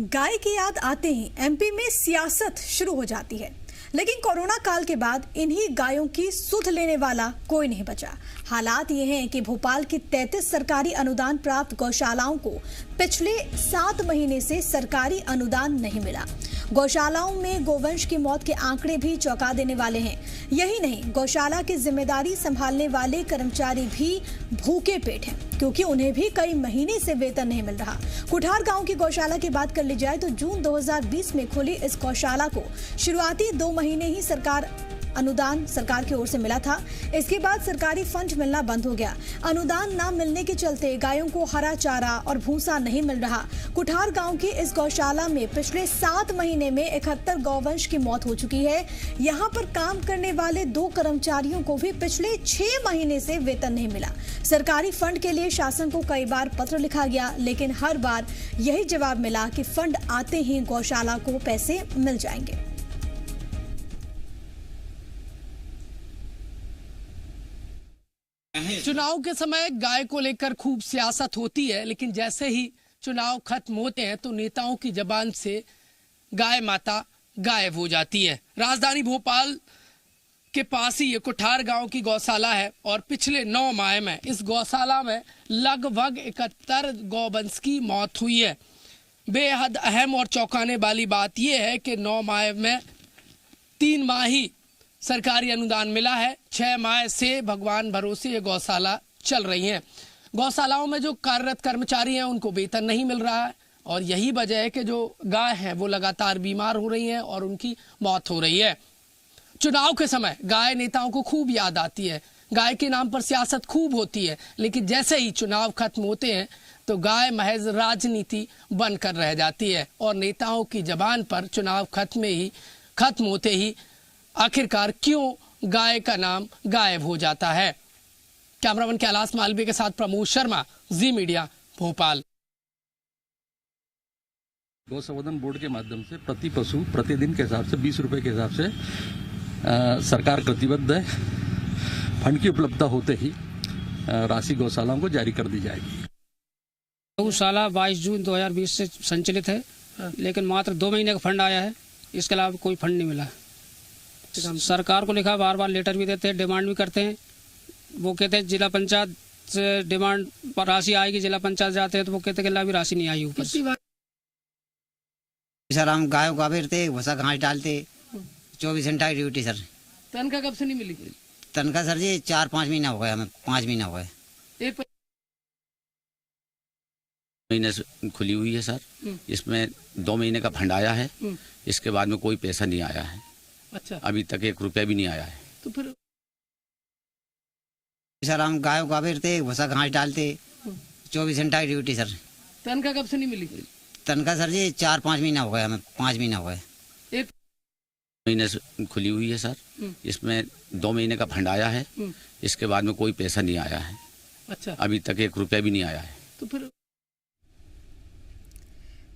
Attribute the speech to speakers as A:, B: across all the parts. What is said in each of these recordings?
A: गाय की याद आते ही एमपी में सियासत शुरू हो जाती है, लेकिन कोरोना काल के बाद इन्हीं गायों की सुध लेने वाला कोई नहीं बचा। हालात ये हैं कि भोपाल की 33 सरकारी अनुदान प्राप्त गौशालाओं को पिछले 7 महीने से सरकारी अनुदान नहीं मिला। गौशालाओं में गोवंश की मौत के आंकड़े भी चौंका देने वाले हैं। यही नहीं, गौशाला की जिम्मेदारी संभालने वाले कर्मचारी भी भूखे पेट हैं, क्योंकि उन्हें भी कई महीने से वेतन नहीं मिल रहा। कुठार गांव की गौशाला की बात कर ली जाए तो जून 2020 में खुली इस गौशाला को शुरुआती 2 महीने ही अनुदान सरकार की ओर से मिला था। इसके बाद सरकारी फंड मिलना बंद हो गया। अनुदान न मिलने के चलते गायों को हरा चारा और भूसा नहीं मिल रहा। कुठार गांव की इस गौशाला में पिछले 7 महीने में 71 गौवंश की मौत हो चुकी है। यहां पर काम करने वाले 2 कर्मचारियों को भी पिछले 6 महीने से वेतन नहीं मिला। सरकारी फंड के लिए शासन को कई बार पत्र लिखा गया, लेकिन हर बार यही जवाब मिला कि फंड आते ही गौशाला को पैसे मिल जाएंगे।
B: चुनाव के समय गाय को लेकर खूब सियासत होती है, लेकिन जैसे ही चुनाव खत्म होते हैं तो नेताओं की जबान से गाय माता गायब हो जाती है। राजधानी भोपाल के पास ही ये कुठार गांव की गौशाला है और पिछले 9 माह में इस गौशाला में लगभग 71 गौवंश की मौत हुई है। बेहद अहम और चौंकाने वाली बात यह है कि 9 माह में 3 माह ही सरकारी अनुदान मिला है। 6 माह से भगवान भरोसे ये गौशाला चल रही है। गौशालाओं में जो कार्यरत कर्मचारी हैं उनको वेतन नहीं मिल रहा है और यही वजह है कि जो गाय हैं वो लगातार बीमार हो रही हैं और उनकी मौत हो रही है। चुनाव के समय गाय नेताओं को खूब याद आती है, गाय के नाम पर सियासत खूब होती है, लेकिन जैसे ही चुनाव खत्म होते हैं तो गाय महज राजनीति बनकर रह जाती है और नेताओं की जबान पर चुनाव खत्म होते ही आखिरकार क्यों गाय का नाम गायब हो जाता है। कैमरामैन कैलाश मालवीय के साथ प्रमोद शर्मा, जी मीडिया, भोपाल।
C: गौ संवर्धन बोर्ड के माध्यम से प्रति पशु प्रतिदिन के हिसाब से 20 रुपए के हिसाब से सरकार प्रतिबद्ध है। फंड की उपलब्धता होते ही राशि गौशालाओं को जारी कर दी जाएगी।
D: गौशाला 22 जून 2020 से संचालित है, लेकिन मात्र 2 महीने का फंड आया है। इसके अलावा कोई फंड नहीं मिला। सरकार को लिखा, बार बार लेटर भी देते हैं, डिमांड भी करते हैं। वो कहते हैं जिला पंचायत से डिमांड पर राशि आएगी, जिला पंचायत जाते हैं तो वो कहते हैं कि अभी राशि नहीं आई ऊपर से।
E: सर हम गायों को आवेरते, भूसा घास डालते, 24 घंटा की ड्यूटी सर।
B: तनख्वाह कब से नहीं मिली?
E: तनख्वाह सर जी 4-5 महीना हो गया, हमें 5 महीना हो गए।
F: 1 महीने से खुली हुई है सर। इसमें 2 महीने का फंड आया है, इसके बाद में कोई पैसा नहीं आया है।
B: अच्छा,
F: अभी तक 1 रुपया भी नहीं आया है।
B: तो फिर
E: सर हम गायों को आवेरते, भूसा घास डालते, 24 घंटा की ड्यूटी सर।
B: तनख्वाह कब से नहीं मिली?
E: तनख्वाह सर जी 4-5 महीना हो गया, हमें 5 महीना हो गए।
F: 1 महीने से खुली हुई है सर। इसमें 2 महीने का फंड आया है, इसके बाद में कोई पैसा नहीं आया है।
B: अच्छा,
F: अभी तक 1 रुपया भी नहीं आया है।
B: तो फिर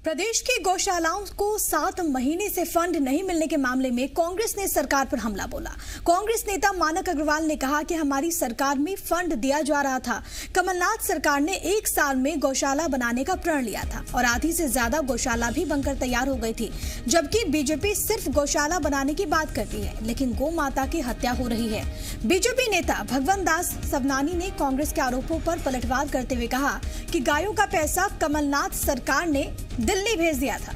A: प्रदेश की गौशालाओं को 7 महीने से फंड नहीं मिलने के मामले में कांग्रेस ने सरकार पर हमला बोला। कांग्रेस नेता मानक अग्रवाल ने कहा कि हमारी सरकार में फंड दिया जा रहा था। कमलनाथ सरकार ने 1 साल में गौशाला बनाने का प्रण लिया था और आधी से ज्यादा गौशाला भी बनकर तैयार हो गई थी, जबकि बीजेपी सिर्फ गौशाला बनाने की बात करती है, लेकिन गौ माता की हत्या हो रही है। बीजेपी नेता भगवंत दास सवनानी ने कांग्रेस के आरोपों पर पलटवार करते हुए कहा कि गायों का पैसा कमलनाथ सरकार ने दिल्ली भेज दिया था।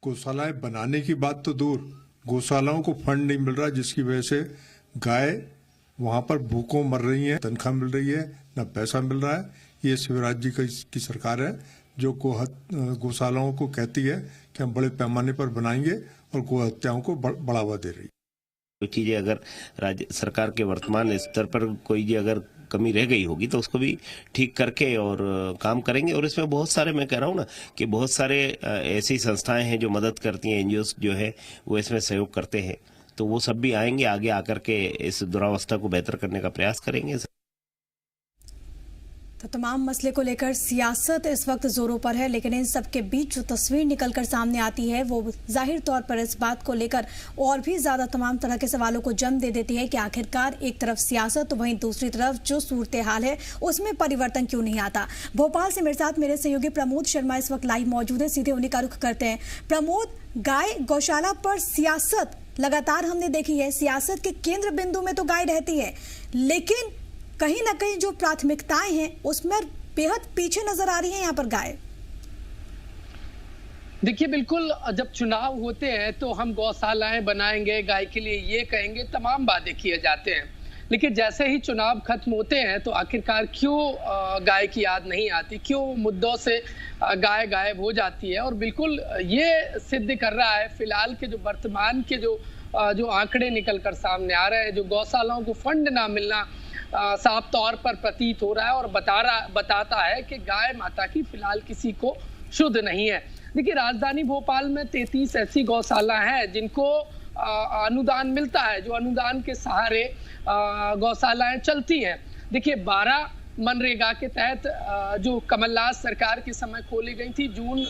G: गौशालाएं बनाने की बात तो दूर, गौशालाओं को फंड नहीं मिल रहा, जिसकी वजह से गाय वहां पर भूखों मर रही हैं, तनख्वाह मिल रही है, न पैसा मिल रहा है। ये शिवराज जी की सरकार है जो गौशालाओं को कहती है कि हम बड़े पैमाने पर बनाएंगे और गौ हत्याओं को बढ़ावा दे रही है।
H: चीजें अगर राज्य सरकार के वर्तमान स्तर पर कोई अगर कमी रह गई होगी तो उसको भी ठीक करके और काम करेंगे। और इसमें बहुत सारे, मैं कह रहा हूँ ना कि बहुत सारे ऐसी संस्थाएं हैं जो मदद करती हैं, एनजीओ जो है वो इसमें सहयोग करते हैं, तो वो सब भी आएंगे आगे आकर के इस दुरावस्था को बेहतर करने का प्रयास करेंगे।
A: तो तमाम मसले को लेकर सियासत इस वक्त जोरों पर है, लेकिन इन सब के बीच जो तस्वीर निकलकर सामने आती है वो जाहिर तौर पर इस बात को लेकर और भी ज्यादा तमाम तरह के सवालों को जन्म दे देती है कि आखिरकार एक तरफ सियासत तो वहीं दूसरी तरफ जो सूरत हाल है उसमें परिवर्तन क्यों नहीं आता। भोपाल से मेरे साथ मेरे सहयोगी प्रमोद शर्मा इस वक्त लाइव मौजूद है, सीधे उन्हीं का रुख करते हैं। प्रमोद, गाय गौशाला पर सियासत लगातार हमने देखी है, सियासत के केंद्र बिंदु में तो गाय रहती है, लेकिन कहीं ना कहीं जो प्राथमिकताएं हैं उसमें बेहद पीछे नजर आ रही है यहाँ पर गाय।
B: देखिए, बिल्कुल जब चुनाव होते हैं तो हम गौशालाएं बनाएंगे, गाय के लिए ये कहेंगे, तमाम वादे किए जाते हैं, लेकिन जैसे ही चुनाव खत्म होते हैं तो आखिरकार क्यों गाय की याद नहीं आती, क्यों मुद्दों से गाय गायब हो जाती है। और बिल्कुल ये सिद्ध कर रहा है फिलहाल के जो वर्तमान के जो आंकड़े निकल कर सामने आ रहे हैं, जो गौशालाओं को फंड ना मिलना साफ तौर पर प्रतीत हो रहा है और बताता है कि गाय माता की फिलहाल किसी को शुद्ध नहीं है। देखिए, राजधानी भोपाल में 33 ऐसी गौशाला हैं जिनको अनुदान मिलता है, जो अनुदान के सहारे गौशालाएं चलती हैं। देखिए, 12 मनरेगा के तहत जो कमलनाथ सरकार के समय खोली गई थी, जून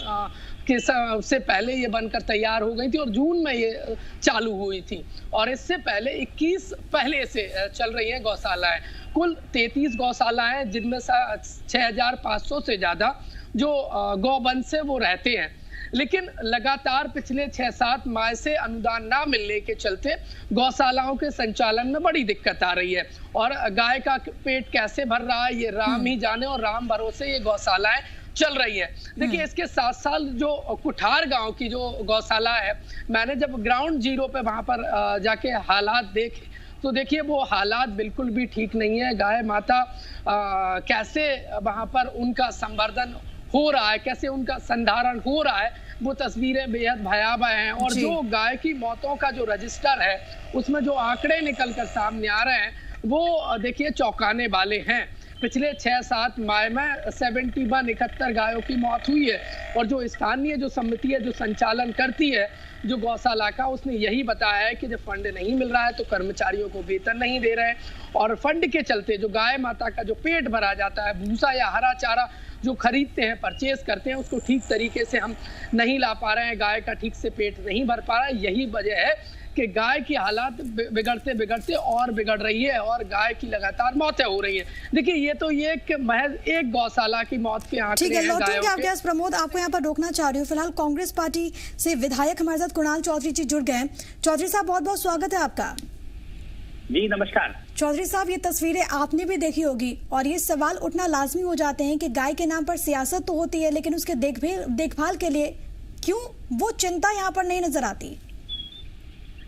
B: के से पहले ये बनकर तैयार हो गई थी और जून में ये चालू हुई थी, और इससे पहले 21 पहले से चल रही हैं गौशालाएं। कुल 33 गौशालाएं जिनमें 6500 से ज़्यादा जो गौवंश से वो रहते हैं, लेकिन लगातार पिछले 6-7 माह से अनुदान ना मिलने के चलते गौशालाओं के संचालन में बड़ी दिक्कत आ रही है और गाय का पेट कैसे भर रहा है ये राम ही जाने, और राम भरोसे ये गौशालाएं चल रही है। देखिए, इसके साथ साथ जो कुठार गांव की जो गौशाला है, मैंने जब ग्राउंड जीरो पे वहां पर जाके हालात देखे तो देखिए वो हालात बिल्कुल भी ठीक नहीं है। गाय माता कैसे वहां पर उनका संवर्धन हो रहा है, कैसे उनका संधारण हो रहा है, वो तस्वीरें बेहद भयावह हैं। और जो गाय की मौतों का जो रजिस्टर है उसमें जो आंकड़े निकल कर सामने आ रहे हैं वो देखिए चौंकाने वाले हैं। पिछले 6-7 माह में 71 गायों की मौत हुई है, और जो स्थानीय जो समिति है जो संचालन करती है जो गौशाला का, उसने यही बताया है कि जब फंड नहीं मिल रहा है तो कर्मचारियों को वेतन नहीं दे रहे हैं, और फंड के चलते जो गाय माता का जो पेट भरा जाता है, भूसा या हरा चारा जो खरीदते हैं, परचेज करते हैं, उसको ठीक तरीके से हम नहीं ला पा रहे हैं, गाय का ठीक से पेट नहीं भर पा रहा है। यही वजह है कि गाय की हालात बिगड़ते बिगड़ते और बिगड़ रही है और गाय की लगातार मौतें हो रही है। देखिए, ये तो ये महज एक गौशाला की मौत के आंकड़े हैं।
A: लौटेंगे आपके पास प्रमोद, आपको यहाँ पर रोकना चाह रही हूँ। फिलहाल कांग्रेस पार्टी से विधायक हमारे साथ कुणाल चौधरी जी जुड़ गए। चौधरी साहब, बहुत बहुत स्वागत है आपका।
I: जी नमस्कार।
A: चौधरी साहब, ये तस्वीरें आपने भी देखी होगी और ये सवाल उठना लाजमी हो जाते हैं कि गाय के नाम पर सियासत तो होती है, लेकिन उसके देखभाल के लिए क्यों वो चिंता यहाँ पर नहीं नजर आती?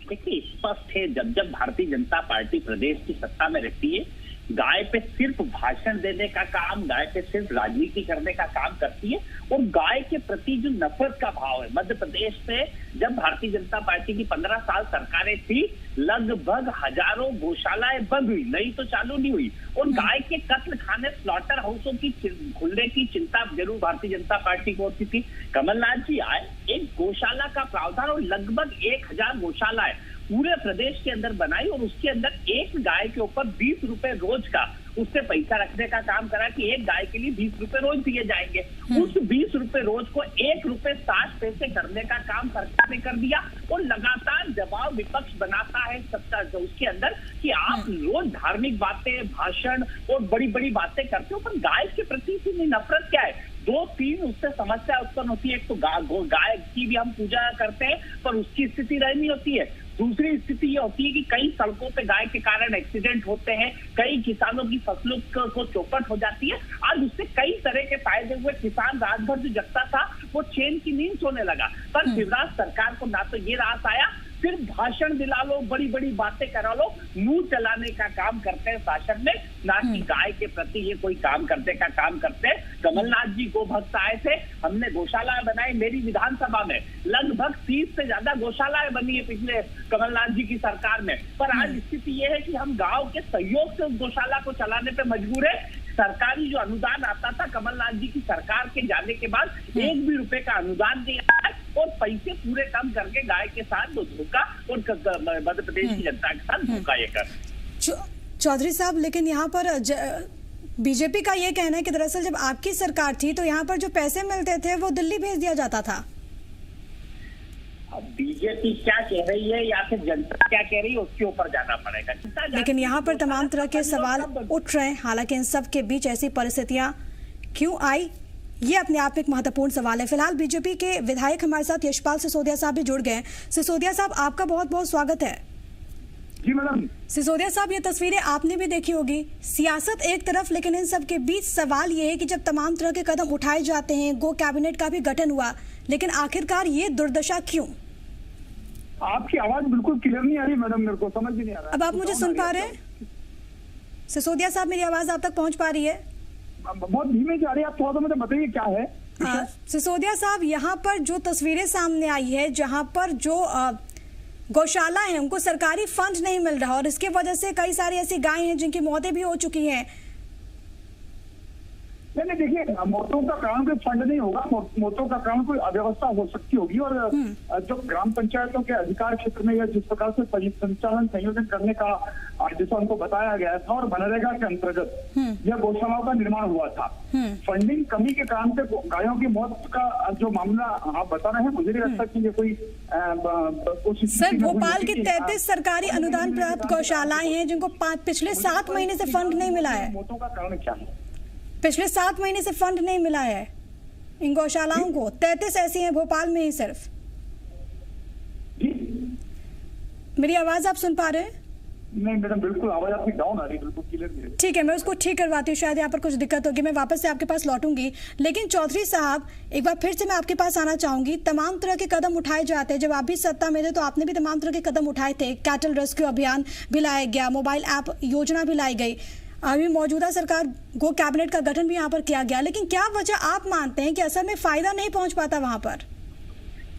I: देखिए, स्पष्ट है, जब भारतीय जनता पार्टी प्रदेश की सत्ता में रहती है, गाय पे सिर्फ भाषण देने का काम, गाय पे सिर्फ राजनीति करने का काम करती है, और गाय के प्रति जो नफरत का भाव है। मध्य प्रदेश में जब भारतीय जनता पार्टी की 15 साल सरकारें थी, लगभग हजारों गौशालाएं बंद हुई, नई तो चालू नहीं हुई, और गाय के कत्ल खाने, स्लॉटर हाउसों की खुलने की चिंता जरूर भारतीय जनता पार्टी को होती थी। कमलनाथ जी आए, एक गौशाला का प्रावधान और लगभग 1000 गौशालाएं पूरे प्रदेश के अंदर बनाई, और उसके अंदर एक गाय के ऊपर 20 रुपए रोज का उससे पैसा रखने का काम करा कि एक गाय के लिए 20 रुपए रोज दिए जाएंगे। उस 20 रुपए रोज को 1 रुपए 60 पैसे करने का काम सरकार ने कर दिया, और लगातार दबाव विपक्ष बनाता है सत्ता उसके अंदर कि आप रोज धार्मिक बातें, भाषण और बड़ी बड़ी बातें करते हो, पर गाय के प्रति इतनी नफरत क्या है? 2-3 उससे समस्या उत्पन्न होती है। एक तो गाय की भी हम पूजा करते हैं, पर उसकी स्थिति रहनी होती है। दूसरी स्थिति ये होती है कि कई सड़कों पे गाय के कारण एक्सीडेंट होते हैं, कई किसानों की फसलों को चौपट हो जाती है। आज उससे कई तरह के फायदे हुए, किसान रात भर जो जगता था वो चैन की नींद सोने लगा। पर शिवराज सरकार को ना तो ये रास आया, सिर्फ भाषण दिला लो, बड़ी बड़ी बातें करा लो, मुंह चलाने का काम करते हैं शासन में, ना कि गाय के प्रति ये कोई काम करने का काम करते हैं। कमलनाथ जी गोभक्त आए थे, हमने गौशालाएं बनाई, मेरी विधानसभा में लगभग 30 से ज्यादा गौशालाएं बनी है पिछले कमलनाथ जी की सरकार में। पर आज स्थिति ये है कि हम गांव के सहयोग से उस गौशाला को चलाने पे मजबूर है। सरकारी जो अनुदान आता था कमलनाथ जी की सरकार के जाने के बाद, 1 भी रुपए का अनुदान नहीं आया, और पैसे पूरे कम करके गाय के साथ धोखा और मध्य प्रदेश की जनता के साथ धोखा ये कर।
A: चौधरी साहब, लेकिन यहाँ पर बीजेपी का ये कहना है कि दरअसल जब आपकी सरकार थी तो यहाँ पर जो पैसे मिलते थे वो दिल्ली भेज दिया जाता था।
I: अब बीजेपी क्या कह रही है या फिर जनता क्या कह रही है उसके ऊपर जाना पड़ेगा।
A: लेकिन यहाँ पर तमाम तरह के सवाल उठ रहे हैं। हालांकि इन सब के बीच ऐसी परिस्थितियां क्यों आई, ये अपने आप में एक महत्वपूर्ण सवाल है। फिलहाल बीजेपी के विधायक हमारे साथ यशपाल सिसोदिया साहब भी जुड़ गए। सिसोदिया साहब, आपका बहुत बहुत स्वागत है।
J: जी मैडम।
A: सिसोदिया साहब, ये तस्वीरें आपने भी देखी होगी। सियासत एक तरफ, लेकिन इन सब के बीच सवाल ये है कि जब तमाम तरह के कदम उठाए जाते हैं, गो कैबिनेट का भी गठन हुआ, लेकिन आखिरकार ये दुर्दशा क्यों?
J: आपकी आवाज बिल्कुल क्लियर नहीं आ रही मैडम, मेरे को समझ ही नहीं आ रहा।
A: अब आप मुझे सुन पा रहे हैं सिसोदिया साहब? मेरी आवाज आप तक पहुंच पा रही है?
J: बहुत धीमे जा रही है। आप थोड़ा सा मुझे बताइए क्या है।
A: सिसोदिया साहब, यहाँ पर जो तस्वीरें सामने आई है, जहाँ पर जो गौशाला है उनको सरकारी फंड नहीं मिल रहा और इसके वजह से कई सारी ऐसी गाय हैं जिनकी मौतें भी हो चुकी हैं।
J: नहीं देखिए, मौतों का कारण कोई फंड नहीं होगा। मौतों का कारण कोई अव्यवस्था हो सकती होगी। और जो ग्राम पंचायतों के अधिकार क्षेत्र में या जिस प्रकार से संचालन संयोजन करने का जैसा उनको बताया गया था और मनरेगा के अंतर्गत यह गौशालाओं का निर्माण हुआ था, फंडिंग कमी के कारण से गायों की मौत का जो मामला आप बता रहे हैं, मुझे नहीं लगता कि ये कोई कोशिश।
A: सर, भोपाल की 33 सरकारी अनुदान प्राप्त गौशालाएं हैं जिनको पिछले 7 महीने से फंड नहीं मिला है।
J: मौतों का कारण क्या है?
A: पिछले 7 महीने से फंड नहीं मिला है इन गौशालाओं को। 33 ऐसी हैं भोपाल में ही सिर्फ। मेरी आवाज आप सुन पा रहे हैं?
J: नहीं मैडम, बिल्कुल आवाज आपकी डाउन आ रही है, बिल्कुल क्लियर नहीं है।
A: ठीक है, मैं उसको ठीक करवाती हूँ। शायद यहाँ पर कुछ दिक्कत होगी, मैं वापस से आपके पास लौटूंगी। लेकिन चौधरी साहब, एक बार फिर से मैं आपके पास आना चाहूंगी। तमाम तरह के कदम उठाए जाते हैं। जब आप भी सत्ता में थे तो आपने भी तमाम तरह के कदम उठाए थे। कैटल रेस्क्यू अभियान भी लाया गया, मोबाइल ऐप योजना भी लाई गई, अभी मौजूदा सरकार गो कैबिनेट का गठन भी यहाँ पर किया गया। लेकिन क्या वजह आप मानते हैं कि असल में फायदा नहीं पहुंच पाता वहां पर?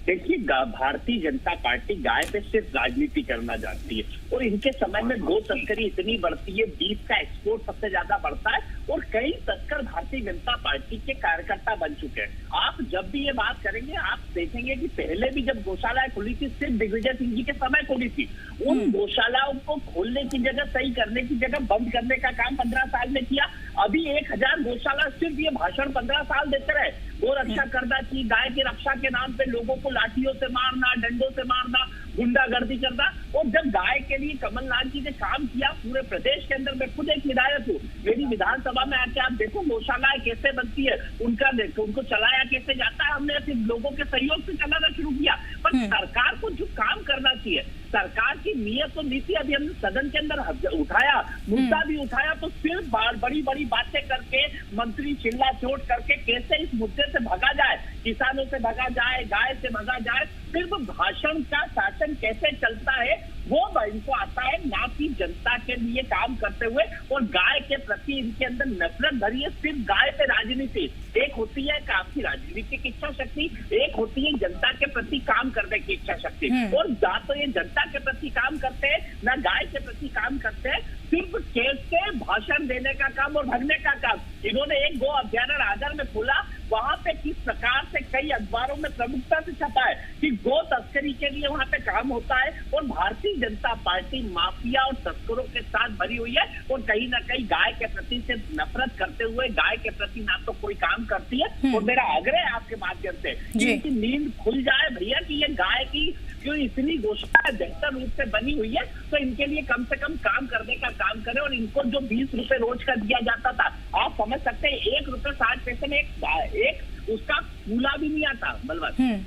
I: देखिए, भारतीय जनता पार्टी गाय पे सिर्फ राजनीति करना जानती है और इनके समय में गो तस्करी इतनी बढ़ती है, बीफ का एक्सपोर्ट सबसे ज्यादा बढ़ता है और कई तस्कर भारतीय जनता पार्टी के कार्यकर्ता बन चुके हैं। आप जब भी ये बात करेंगे आप देखेंगे कि पहले भी जब गौशालाएं खुली थी सिर्फ दिग्विजय सिंह जी के समय खुली थी। उन गौशालाओं को खोलने की जगह, सही करने की जगह बंद करने का काम 15 साल में किया। अभी 1000 गौशाला सिर्फ ये भाषण 15 साल देते रहे, गो रक्षा करना चाहिए, गाय की रक्षा के नाम पे लोगों को लाठियों से मारना, डंडों से मारना, गुंडागर्दी करना। और जब गाय के लिए कमलनाथ जी ने काम किया पूरे प्रदेश के अंदर, मैं खुद एक विधायक हूँ, मेरी विधानसभा में आके आप देखो गौशालाएं कैसे बनती है, उनका देखो, उनको चलाया कैसे जाता है। हमने सिर्फ लोगों के सहयोग से चलाना शुरू किया। पर सरकार को जो काम करना चाहिए, सरकार की नीयत और नीति, अभी हमने सदन के अंदर उठाया, मुद्दा भी उठाया, तो सिर्फ बड़ी बड़ी बातें करके, मंत्री चिल्ला चोट करके कैसे इस मुद्दे से भगा जाए, किसानों से भगा जाए, गाय से भगा जाए, सिर्फ भाषण का शासन कैसे चलता है वो इनको आता है, ना कि जनता के लिए काम करते हुए। और गाय के प्रति इनके अंदर नफरत भरी है। सिर्फ गाय पे राजनीति, एक होती है आपकी राजनीतिक इच्छा शक्ति, एक होती है जनता के प्रति काम करने की इच्छा शक्ति। और ना तो ये जनता के प्रति काम करते हैं, ना गाय के प्रति काम करते हैं, सिर्फ कैसे भाषण देने का काम और भगने का काम। इन्होंने एक गो अभ्यारण्य आगर में खोला, वहां पे किस प्रकार से कई अखबारों में प्रमुखता से छपा है कि गो तस्करी के लिए वहां पे काम होता है और भारतीय जनता पार्टी माफिया और तस्करों के साथ भरी हुई है और कहीं ना कहीं गाय के प्रति से नफरत करते हुए गाय के प्रति ना तो कोई काम करती है। और मेरा आग्रह है आपके माध्यम से कि इनकी नींद खुल जाए भैया कि ये गाय की क्यों इतनी गौशाला बेहतर रूप से बनी हुई है, तो इनके लिए कम से कम काम करने का काम करें। और इनको जो 20 रुपए रोज का दिया जाता था, आप समझ सकते हैं 1 रुपए 60 पैसे में एक उसका कूला भी नहीं आता बलवंत।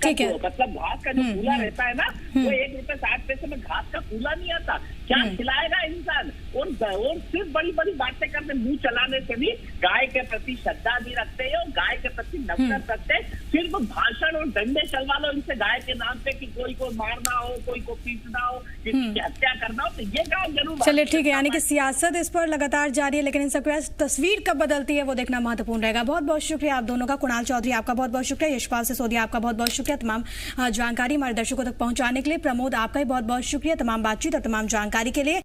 A: ठीक है,
I: मतलब घास का जो कूला रहता है ना, वो 1 रुपए 60 पैसे में घास का कूला नहीं आता। क्या खिलाएगा इंसान? और सिर्फ बड़ी बड़ी बातें करते, मुंह चलाने से भी गाय के प्रति श्रद्धा भी रखते हैं और गाय के प्रति नफरत रखते हैं। सिर्फ भाषण और डंडे चलवा लो इनसे गाय के नाम पे कि कोई को मारना हो, कोई को पीटना हो, किसी की हत्या करना हो, तो ये काम जरूर।
A: चलिए ठीक है, यानी कि सियासत इस पर लगातार जारी है, लेकिन इन सबके बाद तस्वीर कब बदलती है वो देखना महत्वपूर्ण रहेगा। बहुत बहुत शुक्रिया आप दोनों का। कुणाल चौधरी आपका बहुत बहुत शुक्रिया, यशपाल सिसोदिया आपका बहुत बहुत शुक्रिया तमाम जानकारी हमारे दर्शकों तक पहुंचाने के लिए। प्रमोद आपका भी बहुत बहुत शुक्रिया तमाम बातचीत और तमाम जानकारी के लिए।